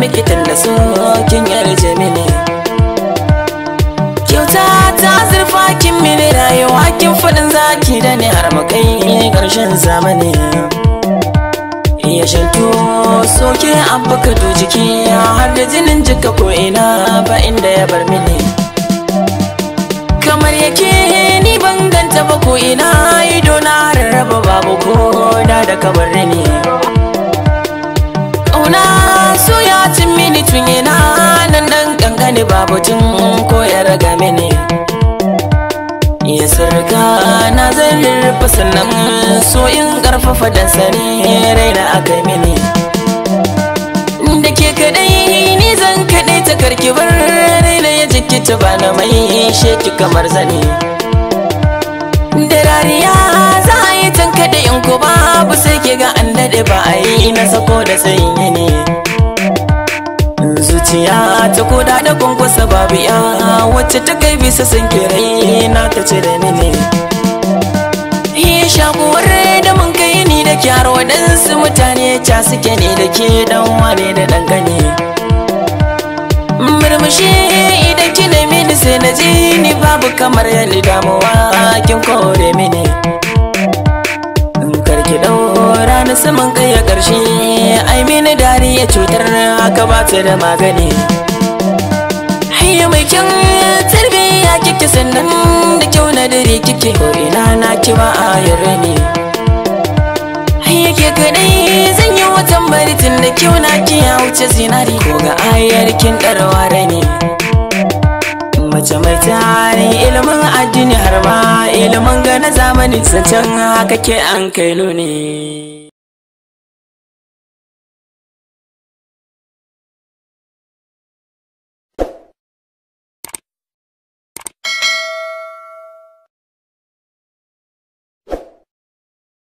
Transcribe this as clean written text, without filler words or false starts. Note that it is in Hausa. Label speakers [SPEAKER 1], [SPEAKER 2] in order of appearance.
[SPEAKER 1] miki tunda so kin yarje mini. Kyauta ta zurfa kin mini rayuwa kin fadin zaki da ni har mu kai karshen zamani. Ya shanto soke an baka to jiki har da jinin jika ko ina ba inda ya bar mini. Kamar yake ni ban ganta ba ko ina ido na rarraba babu ko da kabar ni. Kauna so ya cin mini tun ina nan dan kankani babu tun ko ya raga mini. Ya sarka na zarrafa sannan so in karfafa dan sani raina aka mini. Da ke kadai ni zan kadai ta karki bar raina ya jikita ba na mai sheki kamar zane. Da rariya za a yi tankade in ko babu sai ke ga an daɗe ba a yi na sako da sanyi ne. Zuciya ta koda da kwankwasa babu ya wacce ta kai bisa san kirai na ta cire ni ne. Iya shakuwar da mun kai ni da kyar waɗansu mutane ca suke ne da ke dan wane da dangane. Murmushi idan ki nemi ni sai na ji ni babu kamar yadda damuwa kin kore mini. Karki daura na saman kai a ƙarshe ai mini dariya cutar haka ba ta da magani. Hayya mai kyan tarbiyya kike sannan da kyau na dare kike ko ina na ki ba a yarda ne. Hayya ke kadai zan yi watan baritin da kyau na ki ya wuce zinari ko ga ayar kin ɗarwa da ne. Mace mai tarin ilimin addini har ma ilimin ga na zamani zancen haka ke an kai ne.